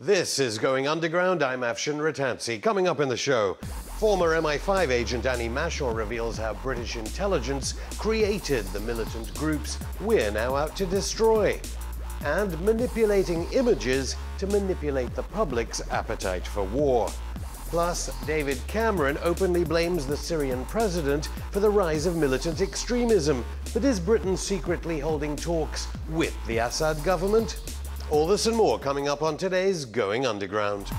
This is Going Underground. I'm Afshin Ratansi. Coming up in the show, former MI5 agent Annie Mashor reveals how British intelligence created the militant groups we're now out to destroy. And manipulating images to manipulate the public's appetite for war. Plus, David Cameron openly blames the Syrian president for the rise of militant extremism. But is Britain secretly holding talks with the Assad government? All this and more coming up on today's Going Underground.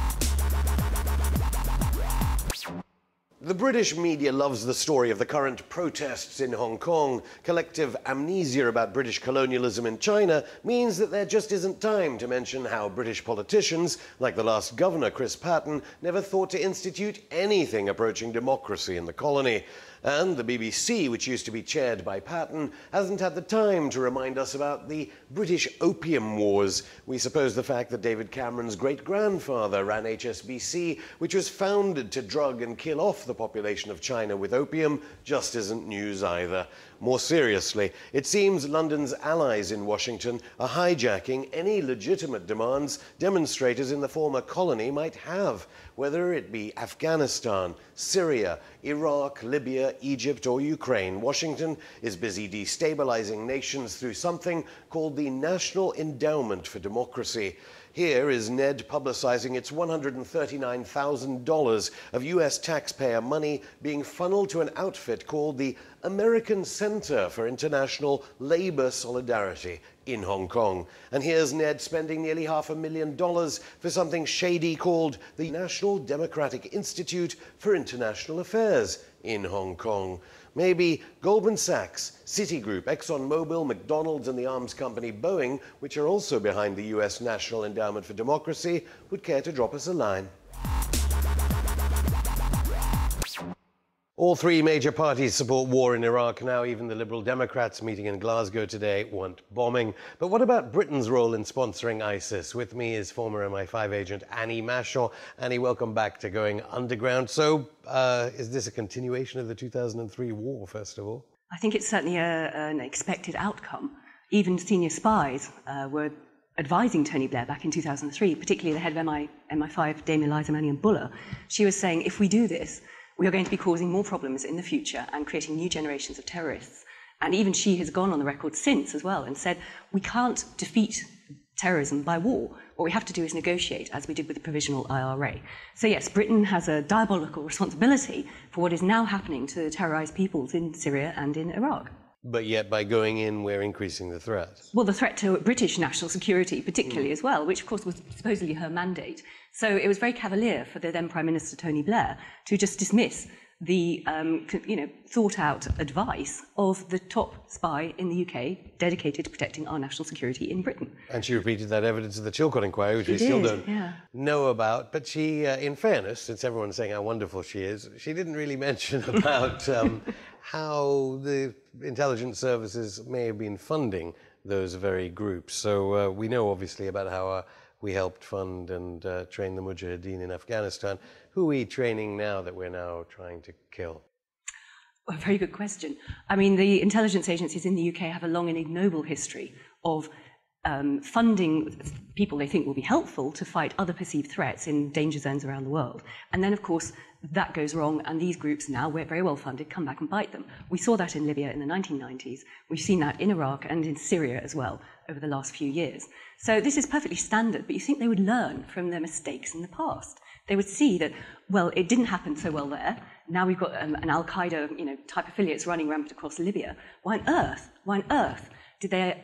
The British media loves the story of the current protests in Hong Kong. Collective amnesia about British colonialism in China means that there just isn't time to mention how British politicians, like the last governor Chris Patten, never thought to institute anything approaching democracy in the colony. And the BBC, which used to be chaired by Patten, hasn't had the time to remind us about the British Opium Wars. We suppose the fact that David Cameron's great-grandfather ran HSBC, which was founded to drug and kill off the population of China with opium, just isn't news either. More seriously, it seems London's allies in Washington are hijacking any legitimate demands demonstrators in the former colony might have, whether it be Afghanistan, Syria, Iraq, Libya, Egypt or Ukraine. Washington is busy destabilizing nations through something called the National Endowment for Democracy. Here is Ned publicizing its $139,000 of US taxpayer money being funneled to an outfit called the American Center for International Labor Solidarity in Hong Kong. And here's Ned spending nearly $500,000 for something shady called the National Democratic Institute for International Affairs in Hong Kong. Maybe Goldman Sachs, Citigroup, ExxonMobil, McDonald's and the arms company Boeing, which are also behind the US National Endowment for Democracy, would care to drop us a line. All three major parties support war in Iraq now. Even the Liberal Democrats meeting in Glasgow today want bombing. But what about Britain's role in sponsoring ISIS? With me is former MI5 agent Annie Mashor. Annie, welcome back to Going Underground. So is this a continuation of the 2003 war, first of all? I think it's certainly an expected outcome. Even senior spies were advising Tony Blair back in 2003, particularly the head of MI5, Dame Eliza Mannion-Buller. She was saying, if we do this, we are going to be causing more problems in the future and creating new generations of terrorists. And even she has gone on the record since as well and said, we can't defeat terrorism by war. What we have to do is negotiate, as we did with the Provisional IRA. So yes, Britain has a diabolical responsibility for what is now happening to terrorized peoples in Syria and in Iraq. But yet, by going in, we're increasing the threat. Well, the threat to British national security, particularly as well, which, of course, was supposedly her mandate. So it was very cavalier for the then Prime Minister Tony Blair to just dismiss the, thought-out advice of the top spy in the UK dedicated to protecting our national security in Britain. And she repeated that evidence of the Chilcot inquiry, which we still don't know about. But she, in fairness, since everyone's saying how wonderful she is, she didn't really mention about how the intelligence services may have been funding those very groups. So we know, obviously, about how we helped fund and train the Mujahideen in Afghanistan. Who are we training now that we're now trying to kill? Well, very good question. I mean, the intelligence agencies in the UK have a long and ignoble history of funding people they think will be helpful to fight other perceived threats in danger zones around the world. And then, of course, that goes wrong, and these groups now, very well funded, come back and bite them. We saw that in Libya in the 1990s. We've seen that in Iraq and in Syria as well over the last few years. So this is perfectly standard, but you think they would learn from their mistakes in the past. They would see that, well, it didn't happen so well there. Now we've got an Al-Qaeda, type affiliates running rampant across Libya. Why on earth did they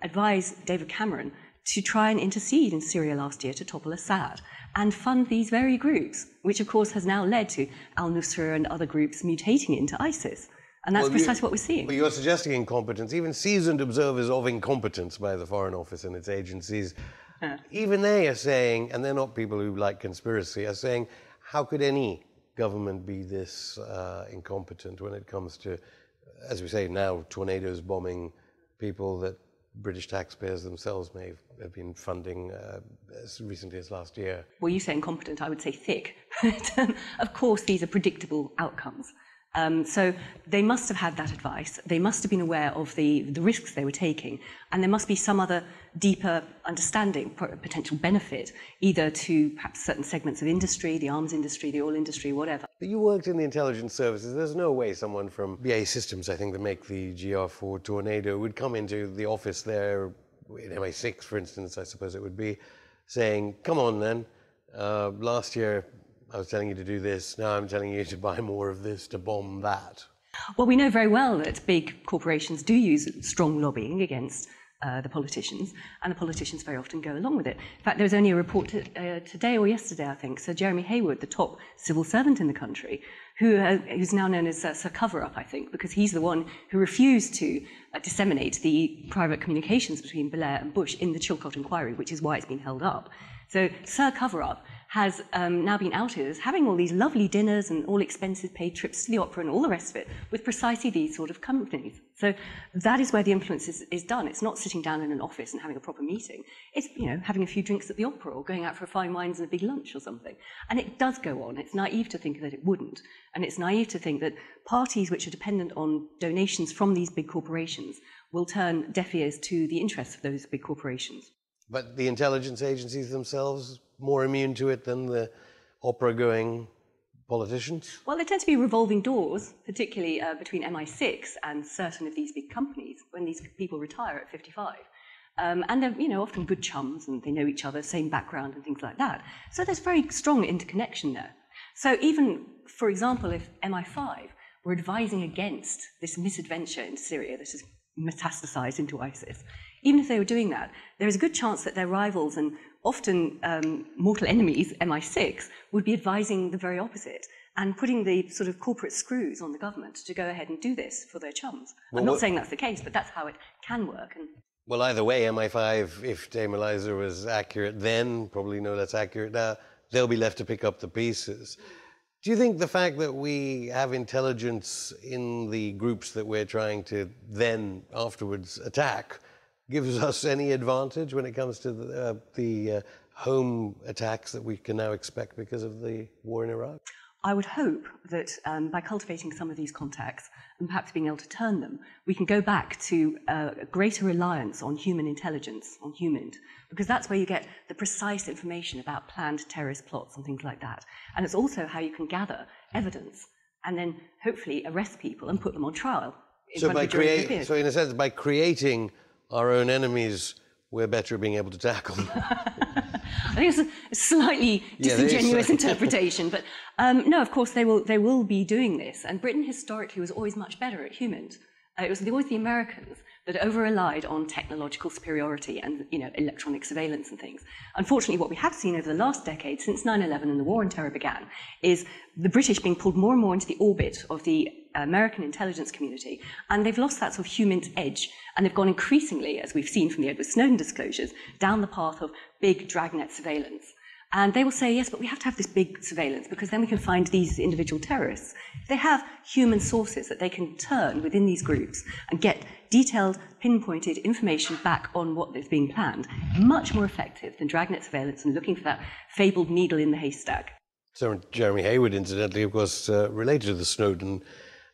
advise David Cameron to try and intercede in Syria last year to topple Assad and fund these very groups, which of course has now led to al-Nusra and other groups mutating into ISIS? And that's precisely what we're seeing. But you're suggesting incompetence. Even seasoned observers of incompetence by the Foreign Office and its agencies, even they are saying, and they're not people who like conspiracy, are saying, how could any government be this incompetent when it comes to, as we say now, tornadoes bombing people that British taxpayers themselves may have been funding as recently as last year? Well, you say incompetent, I would say thick. Of course, these are predictable outcomes. So they must have had that advice. They must have been aware of the risks they were taking. And there must be some other deeper understanding, potential benefit, either to perhaps certain segments of industry, the arms industry, the oil industry, whatever. You worked in the intelligence services. There's no way someone from BAE Systems, I think, that make the GR4 Tornado, would come into the office there, in MI6, for instance, I suppose it would be, saying, come on then, last year I was telling you to do this, now I'm telling you to buy more of this to bomb that. Well, we know very well that big corporations do use strong lobbying against the politicians, and the politicians very often go along with it. In fact, there was only a report today or yesterday, I think, Sir Jeremy Hayward, the top civil servant in the country, who's now known as Sir Cover-Up, I think, because he's the one who refused to disseminate the private communications between Blair and Bush in the Chilcot inquiry, which is why it's been held up. So Sir Cover-Up has now been outed as having all these lovely dinners and all expenses paid trips to the opera and all the rest of it with precisely these sort of companies. So that is where the influence is done. It's not sitting down in an office and having a proper meeting. It's, having a few drinks at the opera or going out for fine wines and a big lunch or something. And it does go on. It's naive to think that it wouldn't. And it's naive to think that parties which are dependent on donations from these big corporations will turn deaf ears to the interests of those big corporations. But the intelligence agencies themselves more immune to it than the opera-going politicians? Well, there tend to be revolving doors, particularly between MI6 and certain of these big companies when these people retire at 55. And they're, often good chums and they know each other, same background and things like that. So there's very strong interconnection there. So even, for example, if MI5 were advising against this misadventure in Syria that has metastasized into ISIS, even if they were doing that, there is a good chance that their rivals and often mortal enemies, MI6, would be advising the very opposite and putting the sort of corporate screws on the government to go ahead and do this for their chums. I'm not saying that's the case, but that's how it can work. Well, either way, MI5, if Dame Eliza was accurate then, probably no less accurate now, they'll be left to pick up the pieces. Do you think the fact that we have intelligence in the groups that we're trying to then afterwards attack gives us any advantage when it comes to the home attacks that we can now expect because of the war in Iraq? I would hope that by cultivating some of these contacts and perhaps being able to turn them, we can go back to a greater reliance on human intelligence, on humans, because that's where you get the precise information about planned terrorist plots and things like that. And it's also how you can gather evidence and then hopefully arrest people and put them on trial. So in a sense, by creating our own enemies, we're better at being able to tackle them. I think it's a slightly disingenuous interpretation, but no, of course they will be doing this. And Britain historically was always much better at humans. It was always the Americans that over-relied on technological superiority and electronic surveillance and things. Unfortunately, what we have seen over the last decade, since 9/11 and the war on terror began, is the British being pulled more and more into the orbit of the American intelligence community, and they've lost that sort of human edge, and they've gone increasingly, as we've seen from the Edward Snowden disclosures, down the path of big dragnet surveillance. And they will say, yes, but we have to have this big surveillance because then we can find these individual terrorists. They have human sources that they can turn within these groups and get detailed, pinpointed information back on what is being planned. Much more effective than dragnet surveillance and looking for that fabled needle in the haystack. So Jeremy Hayward, incidentally, of course, related to the Snowden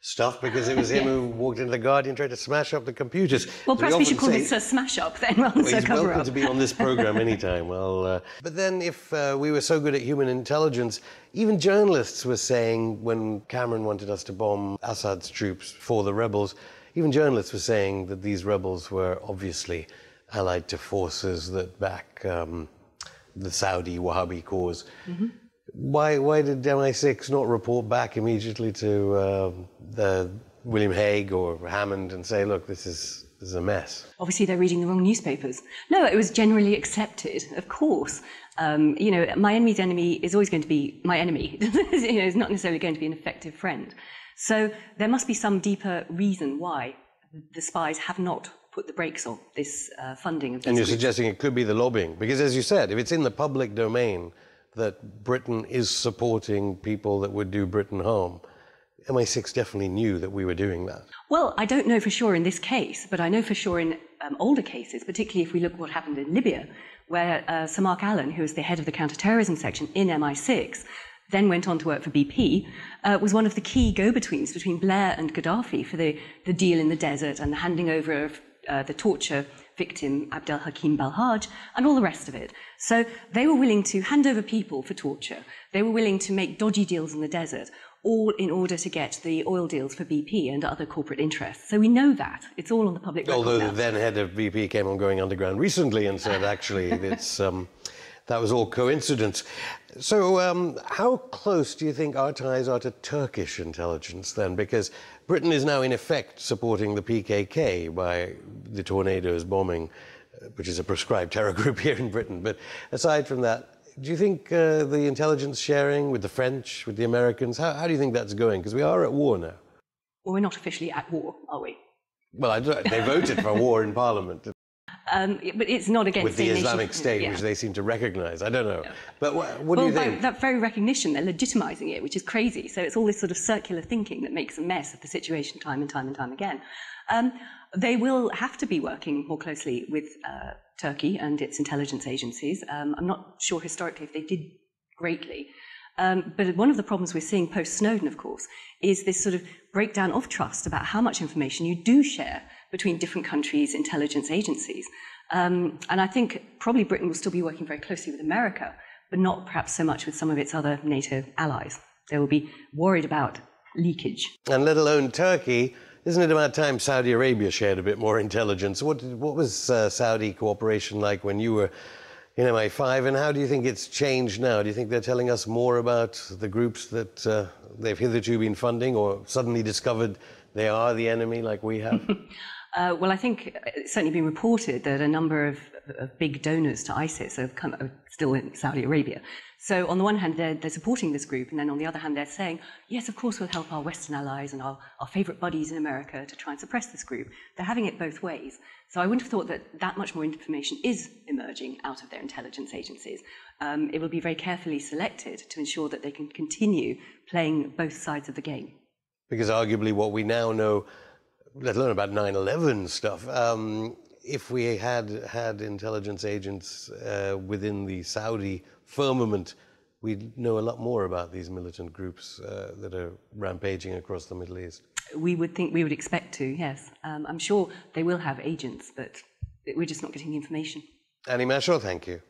stuff, because it was him who walked into the Guardian and tried to smash up the computers. Well, perhaps we should call this a smash up then, rather than a cover up. He's welcome to be on this program anytime. Well, but then if we were so good at human intelligence, even journalists were saying, when Cameron wanted us to bomb Assad's troops for the rebels, even journalists were saying that these rebels were obviously allied to forces that back the Saudi Wahhabi cause. Mm-hmm. Why did MI6 not report back immediately to the William Hague or Hammond and say, look, this is a mess? Obviously, they're reading the wrong newspapers. No, it was generally accepted, of course. My enemy's enemy is always going to be my enemy. It's not necessarily going to be an effective friend. So there must be some deeper reason why the spies have not put the brakes on this funding of these And you're groups. suggesting it could be the lobbying? Because as you said, if it's in the public domain that Britain is supporting people that would do Britain harm, MI6 definitely knew that we were doing that. Well, I don't know for sure in this case, but I know for sure in older cases, particularly if we look at what happened in Libya, where Sir Mark Allen, who was the head of the counter-terrorism section in MI6, then went on to work for BP, was one of the key go-betweens between Blair and Gaddafi for the deal in the desert and the handing over of the torture victim Abdel Hakim Balhaj and all the rest of it. So they were willing to hand over people for torture. They were willing to make dodgy deals in the desert, all in order to get the oil deals for BP and other corporate interests. So we know that. It's all on the public record Although now. the then head of BP came on going underground recently and said, actually, it's, that was all coincidence. So how close do you think our ties are to Turkish intelligence then? Because Britain is now in effect supporting the PKK by the Tornadoes bombing, which is a proscribed terror group here in Britain. But aside from that, do you think the intelligence sharing with the French, with the Americans, how do you think that's going? Because we are at war now. Well, we're not officially at war, are we? Well, they voted for war in Parliament. But it's not against with the Islamic State, which they seem to recognise. I don't know. No. But what do you think? That very recognition, they're legitimising it, which is crazy. So it's all this sort of circular thinking that makes a mess of the situation time and time and time again. They will have to be working more closely with Turkey and its intelligence agencies. I'm not sure historically if they did greatly. But one of the problems we're seeing post-Snowden, of course, is this sort of breakdown of trust about how much information you do share between different countries' intelligence agencies. And I think probably Britain will still be working very closely with America, but not perhaps so much with some of its other NATO allies. They will be worried about leakage. And let alone Turkey. Isn't it about time Saudi Arabia shared a bit more intelligence? What was Saudi cooperation like when you were in MI5, and how do you think it's changed now? Do you think they're telling us more about the groups that they've hitherto been funding, or suddenly discovered they are the enemy like we have? Well, I think it's certainly been reported that a number of big donors to ISIS are still in Saudi Arabia. So on the one hand, they're supporting this group, and then on the other hand, they're saying, yes, of course, we'll help our Western allies and our favourite buddies in America to try and suppress this group. They're having it both ways. So I wouldn't have thought that much more information is emerging out of their intelligence agencies. It will be very carefully selected to ensure that they can continue playing both sides of the game. Because arguably what we now know, let alone about 9/11 stuff, if we had intelligence agents within the Saudi firmament, we'd know a lot more about these militant groups that are rampaging across the Middle East. We would expect to, yes. I'm sure they will have agents, but we're just not getting the information. Annie Mashaw, thank you.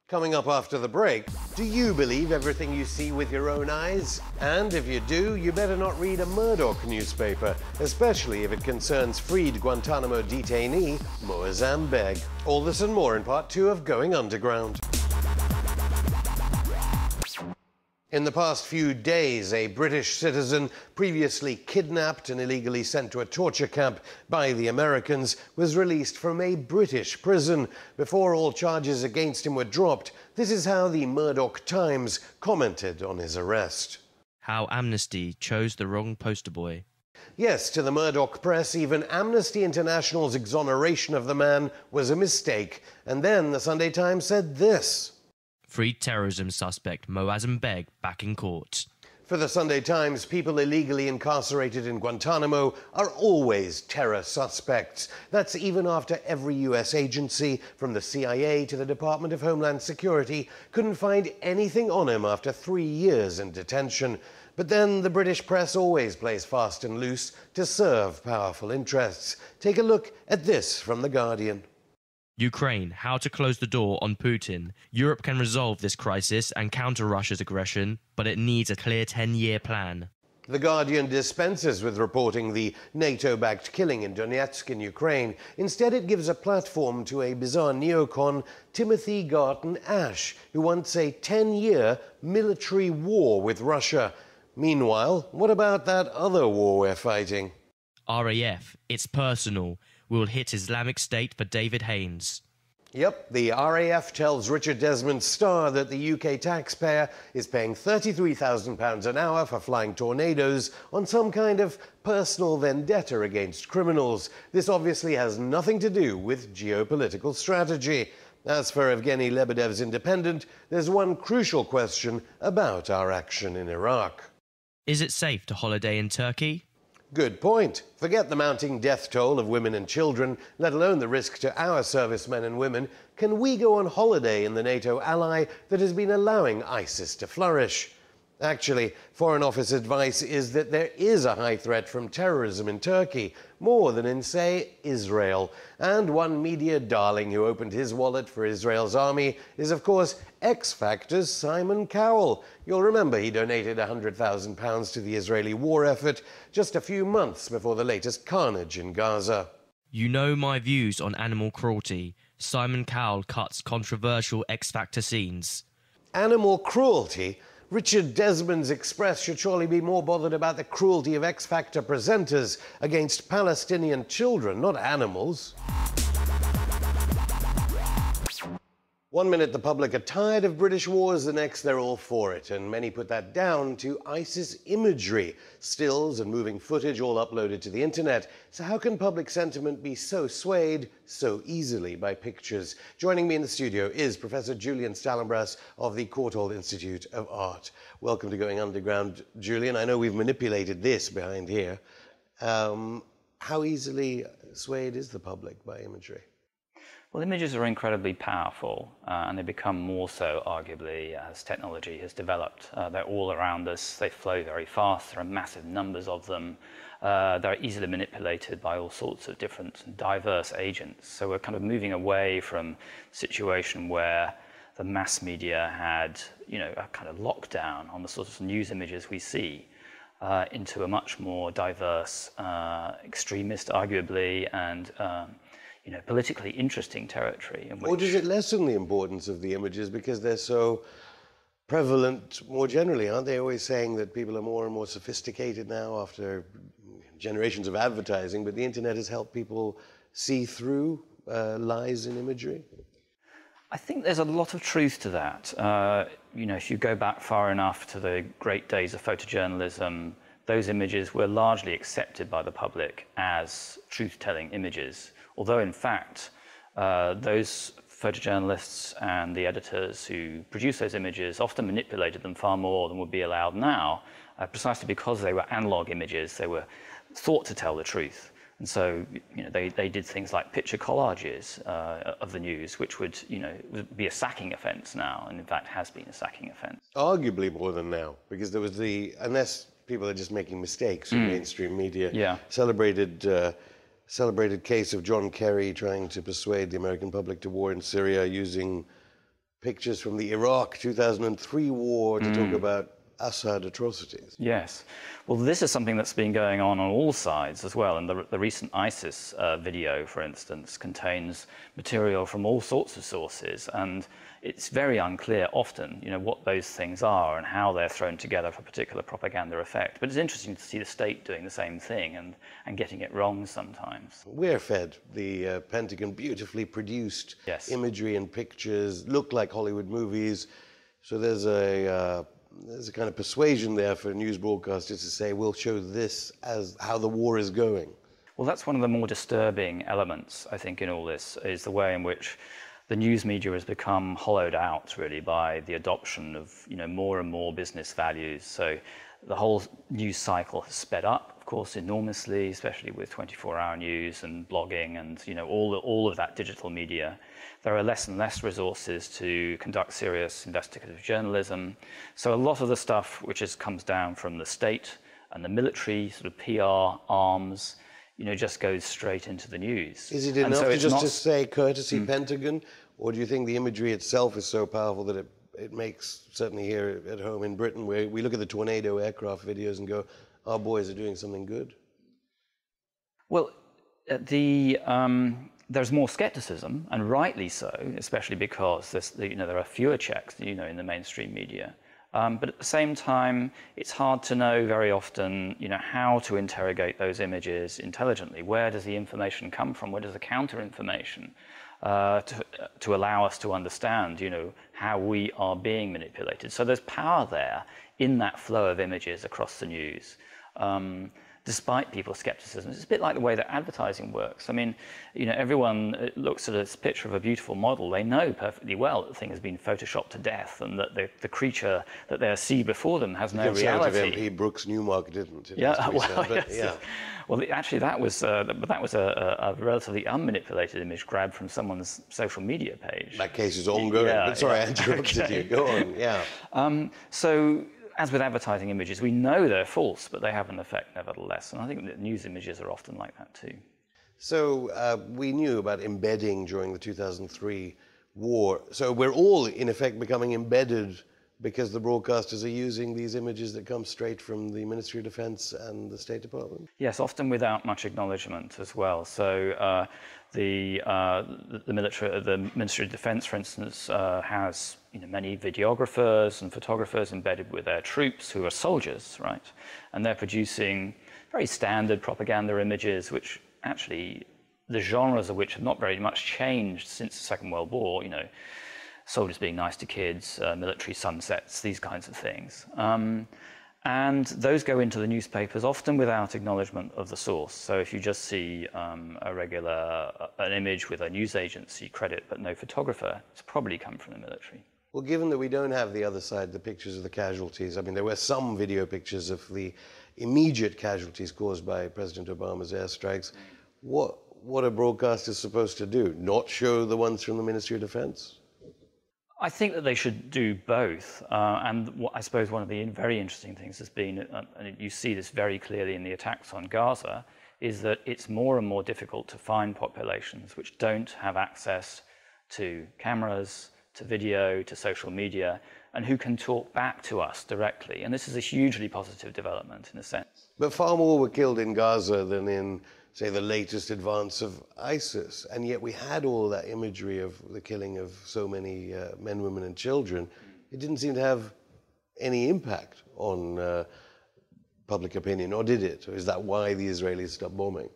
Coming up after the break, do you believe everything you see with your own eyes? And if you do, you better not read a Murdoch newspaper, especially if it concerns freed Guantanamo detainee Moazzam Begg. All this and more in part 2 of Going Underground. In the past few days, a British citizen previously kidnapped and illegally sent to a torture camp by the Americans was released from a British prison. Before all charges against him were dropped, this is how the Murdoch Times commented on his arrest. How Amnesty chose the wrong poster boy. Yes, to the Murdoch press, even Amnesty International's exoneration of the man was a mistake. And then the Sunday Times said this. Freed terrorism suspect Moazzam Begg back in court. For the Sunday Times, people illegally incarcerated in Guantanamo are always terror suspects. That's even after every US agency, from the CIA to the Department of Homeland Security, couldn't find anything on him after 3 years in detention. But then the British press always plays fast and loose to serve powerful interests. Take a look at this from The Guardian. Ukraine, how to close the door on Putin. Europe can resolve this crisis and counter Russia's aggression, but it needs a clear 10-year plan. The Guardian dispenses with reporting the NATO-backed killing in Donetsk in Ukraine. Instead, it gives a platform to a bizarre neocon, Timothy Garton Ash, who wants a 10-year military war with Russia. Meanwhile, what about that other war we're fighting? RAF, it's personal. We'll hit Islamic State for David Haines. Yep, the RAF tells Richard Desmond Starr that the UK taxpayer is paying £33,000 an hour for flying Tornadoes on some kind of personal vendetta against criminals. This obviously has nothing to do with geopolitical strategy. As for Evgeny Lebedev's Independent, there's one crucial question about our action in Iraq. Is it safe to holiday in Turkey? Good point. Forget the mounting death toll of women and children, let alone the risk to our servicemen and women. Can we go on holiday in the NATO ally that has been allowing ISIS to flourish? Actually, Foreign Office advice is that there is a high threat from terrorism in Turkey, more than in, say, Israel. And one media darling who opened his wallet for Israel's army is, of course, X Factor's Simon Cowell. You'll remember he donated £100,000 to the Israeli war effort just a few months before the latest carnage in Gaza. You know my views on animal cruelty. Simon Cowell cuts controversial X Factor scenes. Animal cruelty? Richard Desmond's Express should surely be more bothered about the cruelty of X Factor presenters against Palestinian children, not animals. 1 minute the public are tired of British wars, the next they're all for it, and many put that down to ISIS imagery, stills and moving footage all uploaded to the internet. So how can public sentiment be so swayed so easily by pictures? Joining me in the studio is Professor Julian Stallenbrass of the Courtauld Institute of Art. Welcome to Going Underground, Julian. I know we've manipulated this behind here. How easily swayed is the public by imagery? Well, images are incredibly powerful, and they become more so, arguably, as technology has developed. They're all around us. They flow very fast. There are massive numbers of them. They're easily manipulated by all sorts of different diverse agents. So we're kind of moving away from a situation where the mass media had, a kind of lockdown on the sorts of news images we see, into a much more diverse, extremist, arguably, and politically interesting territory. Or does it lessen the importance of the images because they're so prevalent more generally? Aren't they always saying that people are more and more sophisticated now after generations of advertising, but the internet has helped people see through lies in imagery? I think there's a lot of truth to that. If you go back far enough to the great days of photojournalism, those images were largely accepted by the public as truth-telling images. Although, in fact, those photojournalists and the editors who produced those images often manipulated them far more than would be allowed now, precisely because they were analog images. They were thought to tell the truth. And so, they did things like picture collages of the news, which would be a sacking offence now, and in fact has been a sacking offence. Arguably more than now, because there was unless people are just making mistakes in mainstream media, celebrated case of John Kerry trying to persuade the American public to war in Syria using pictures from the Iraq 2003 war to talk about Assad atrocities. Yes. Well, this is something that's been going on all sides as well. And the recent ISIS video, for instance, contains material from all sorts of sources. And it's very unclear often, what those things are and how they're thrown together for particular propaganda effect. But it's interesting to see the state doing the same thing and getting it wrong sometimes. We're fed the Pentagon beautifully produced imagery and pictures, look like Hollywood movies. So there's a kind of persuasion there for news broadcasters to say, we'll show this as how the war is going. Well, that's one of the more disturbing elements, I think, in all this, is the way in which the news media has become hollowed out, really, by the adoption of, more and more business values. So the whole news cycle has sped up, of course, enormously, especially with 24-hour news and blogging and, all of that digital media. There are less and less resources to conduct serious investigative journalism. So a lot of the stuff which comes down from the state and the military sort of PR arms, just goes straight into the news. Is it enough to say courtesy Pentagon, or do you think the imagery itself is so powerful that it makes, certainly here at home in Britain, where we look at the tornado aircraft videos and go, our boys are doing something good? Well, there's more skepticism, and rightly so, especially because there are fewer checks, in the mainstream media. But at the same time, it's hard to know very often, how to interrogate those images intelligently. Where does the information come from? Where does the counter-information to allow us to understand, how we are being manipulated? So there's power there in that flow of images across the news. despite people's skepticism. It's a bit like the way that advertising works. I mean, everyone looks at this picture of a beautiful model. They know perfectly well that the thing has been photoshopped to death and that the creature that they see before them has no reality. MP Brooks Newmark didn't. Well, actually, that was a relatively unmanipulated image grabbed from someone's social media page. That case is ongoing. But sorry, I interrupted you. Go on. Yeah. So, as with advertising images, we know they're false, but they have an effect nevertheless. And I think that news images are often like that too. So we knew about embedding during the 2003 war. So we're all, in effect, becoming embedded because the broadcasters are using these images that come straight from the Ministry of Defense and the State Department? Yes, often without much acknowledgement as well. So the Ministry of Defense, for instance, has many videographers and photographers embedded with their troops who are soldiers, right? And they're producing very standard propaganda images, which actually the genres of which have not very much changed since the Second World War. Soldiers being nice to kids, military sunsets, these kinds of things. And those go into the newspapers often without acknowledgement of the source. So if you just see an image with a news agency credit but no photographer, it's probably come from the military. Well, given that we don't have the other side, the pictures of the casualties, I mean, there were some video pictures of the immediate casualties caused by President Obama's airstrikes. What are broadcasters supposed to do? Not show the ones from the Ministry of Defense? I think that they should do both. And I suppose one of the very interesting things has been, and you see this very clearly in the attacks on Gaza, is that it's more and more difficult to find populations which don't have access to cameras, to video, to social media, and who can talk back to us directly. And this is a hugely positive development in a sense. But far more were killed in Gaza than in, say, the latest advance of ISIS. And yet we had all that imagery of the killing of so many men, women, and children. It didn't seem to have any impact on public opinion, or did it? Or is that why the Israelis stopped bombing?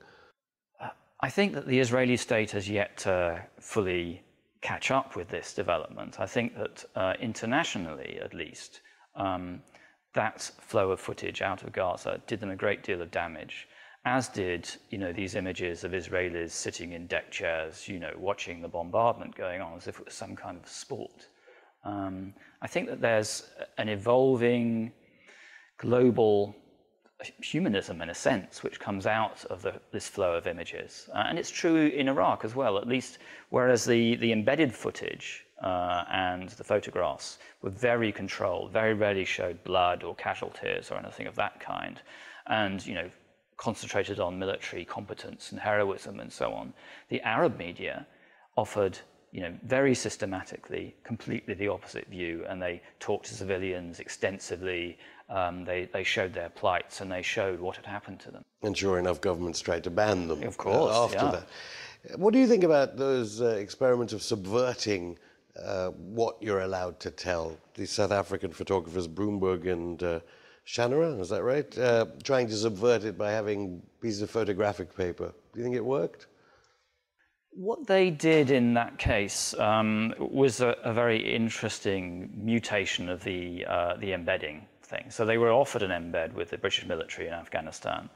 I think that the Israeli state has yet to fully catch up with this development. I think that internationally, at least, that flow of footage out of Gaza did them a great deal of damage, as did, these images of Israelis sitting in deck chairs, watching the bombardment going on as if it was some kind of sport. I think that there's an evolving global humanism, in a sense, which comes out of this flow of images. And it's true in Iraq as well, at least, whereas the embedded footage and the photographs were very controlled, very rarely showed blood or casualties or anything of that kind, and, concentrated on military competence and heroism and so on. The Arab media offered, very systematically, completely the opposite view, and they talked to civilians extensively. They showed their plights and they showed what had happened to them. And sure enough, governments tried to ban them. Of course, after that. What do you think about those experiments of subverting what you're allowed to tell? The South African photographers Broomberg and Shanara, is that right? Trying to subvert it by having pieces of photographic paper. Do you think it worked? What they did in that case was a very interesting mutation of the embedding thing. So they were offered an embed with the British military in Afghanistan.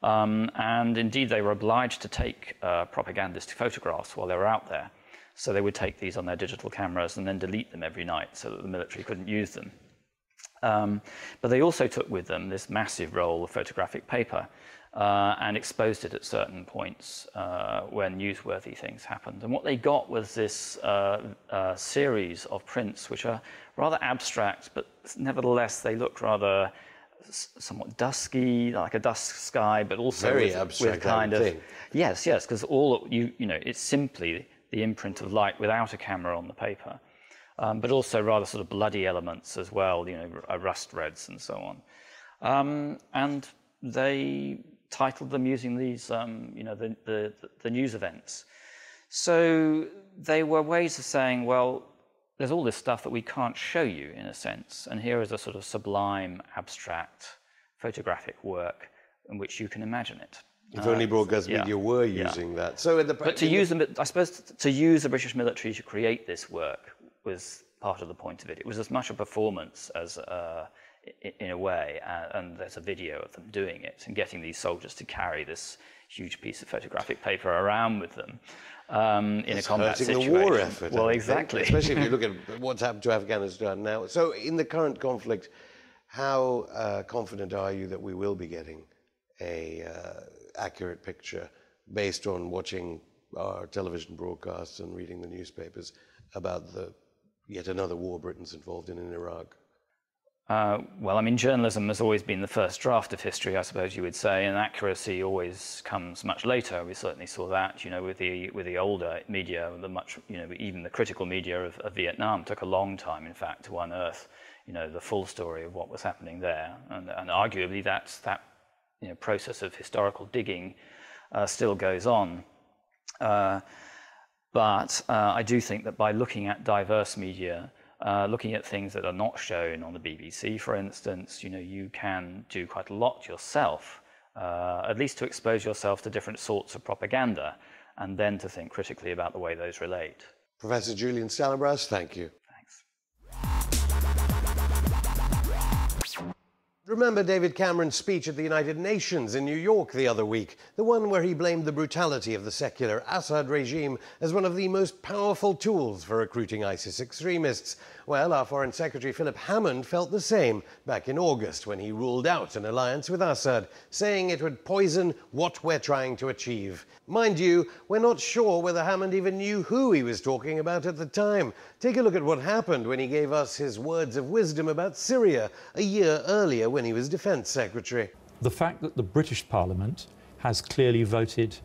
And indeed, they were obliged to take propagandistic photographs while they were out there. So they would take these on their digital cameras and then delete them every night so that the military couldn't use them. But they also took with them this massive roll of photographic paper and exposed it at certain points when newsworthy things happened. And what they got was this series of prints which are rather abstract, but nevertheless they look rather somewhat dusky, like a dusk sky, but also very abstract, with kind of thing. Yes, because it's simply the imprint of light without a camera on the paper. But also rather sort of bloody elements as well, rust reds and so on. And they titled them using these, the news events. So they were ways of saying, well, there's all this stuff that we can't show you, in a sense, and here is a sort of sublime, abstract photographic work in which you can imagine it. If only broadcast media were using that. So but to use them, I suppose, to use the British military to create this work was part of the point of it. It was as much a performance as in a way, and there's a video of them doing it and getting these soldiers to carry this huge piece of photographic paper around with them in a combat situation. The war effort. Well, exactly. Especially if you look at what's happened to Afghanistan now. So in the current conflict, how confident are you that we will be getting a accurate picture based on watching our television broadcasts and reading the newspapers about the yet another war Britain's involved in Iraq? Well, I mean, journalism has always been the first draft of history, I suppose you would say, and accuracy always comes much later. We certainly saw that, with the older media, even the critical media of Vietnam took a long time, in fact, to unearth, the full story of what was happening there, and arguably that process of historical digging still goes on. But I do think that by looking at diverse media, looking at things that are not shown on the BBC, for instance, you can do quite a lot yourself, at least to expose yourself to different sorts of propaganda, and then to think critically about the way those relate. Professor Julian Stallenbraus, thank you. Thanks. Remember David Cameron's speech at the United Nations in New York the other week, the one where he blamed the brutality of the secular Assad regime as one of the most powerful tools for recruiting ISIS extremists? Well, our Foreign Secretary Philip Hammond felt the same back in August when he ruled out an alliance with Assad, saying it would poison what we're trying to achieve. Mind you, we're not sure whether Hammond even knew who he was talking about at the time. Take a look at what happened when he gave us his words of wisdom about Syria a year earlier when he was Defence Secretary. The fact that the British Parliament has clearly voted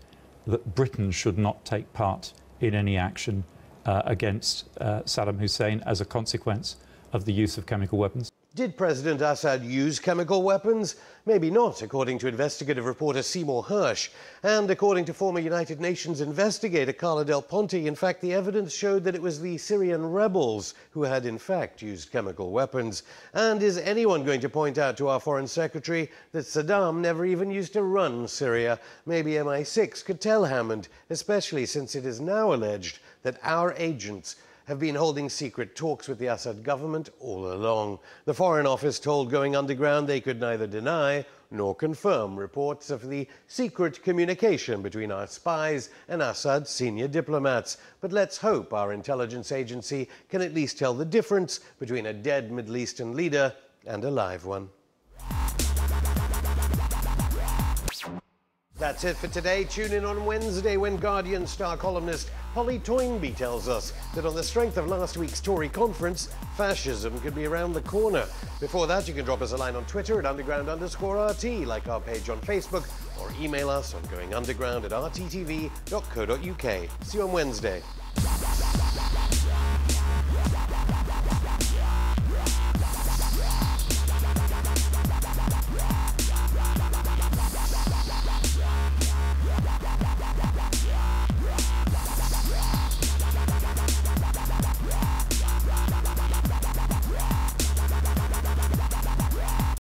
that Britain should not take part in any action against Saddam Hussein as a consequence of the use of chemical weapons. Did President Assad use chemical weapons? Maybe not, according to investigative reporter Seymour Hersh. And according to former United Nations investigator Carla Del Ponte, in fact, the evidence showed that it was the Syrian rebels who had, in fact, used chemical weapons. And is anyone going to point out to our Foreign Secretary that Saddam never even used to run Syria? Maybe MI6 could tell Hammond, especially since it is now alleged that our agents have been holding secret talks with the Assad government all along. The Foreign Office told Going Underground they could neither deny nor confirm reports of the secret communication between our spies and Assad's senior diplomats. But let's hope our intelligence agency can at least tell the difference between a dead Middle Eastern leader and a live one. That's it for today. Tune in on Wednesday when Guardian star columnist Holly Toynbee tells us that on the strength of last week's Tory conference, fascism could be around the corner. Before that, you can drop us a line on Twitter at underground_RT, like our page on Facebook, or email us on goingunderground@rttv.co.uk. See you on Wednesday.